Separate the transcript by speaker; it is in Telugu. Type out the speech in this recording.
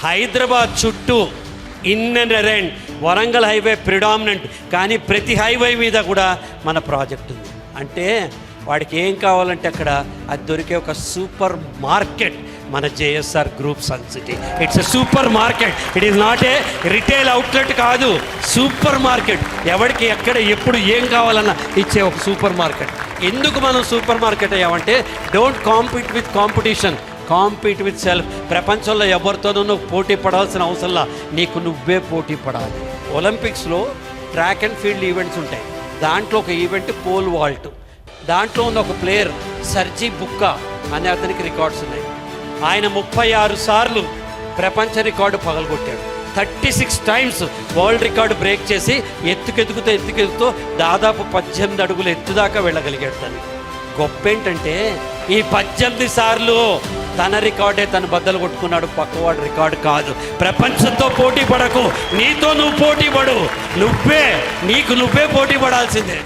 Speaker 1: హైదరాబాద్ చుట్టూ in and around Warangal highway predominant, కానీ ప్రతి హైవే మీద కూడా మన ప్రాజెక్ట్ ఉంది. అంటే వాడికి ఏం కావాలంటే అక్కడ అది దొరికే ఒక సూపర్ మార్కెట్ మన JSR group Sun City. It's a supermarket. It is not a retail outlet కాదు, సూపర్ మార్కెట్. ఎవరికి ఎక్కడ ఎప్పుడు ఏం కావాలన్నా ఇచ్చే ఒక సూపర్ మార్కెట్. ఎందుకు మనం సూపర్ మార్కెట్ అయ్యామంటే don't compete with competition, compete with self. ప్రపంచంలో ఎవరితోనూ నువ్వు పోటీ పడాల్సిన అవసరంలా, నీకు నువ్వే పోటీ పడాలి. ఒలింపిక్స్లో ట్రాక్ అండ్ ఫీల్డ్ ఈవెంట్స్ ఉంటాయి. దాంట్లో ఒక ఈవెంట్ పోల్ వాల్ట్. దాంట్లో ఉన్న ఒక ప్లేయర్ సర్జీ బుక్కా అనే అతనికి రికార్డ్స్ ఉన్నాయి. ఆయన 36 సార్లు ప్రపంచ రికార్డు పగలగొట్టాడు. 36 టైమ్స్ వరల్డ్ రికార్డు బ్రేక్ చేసి ఎత్తుకెదుగుతూ దాదాపు 18 అడుగులు ఎత్తుదాకా వెళ్ళగలిగాడు. తను గొప్ప ఏంటంటే ఈ 18 సార్లు తన రికార్డే తను బద్దలు కొట్టుకున్నాడు, పక్కవాడు రికార్డు కాదు. ప్రపంచంతో పోటీ పడకు, నీతో నువ్వు పోటీ పడు. నీకు నువ్వే పోటీ పడాల్సిందే.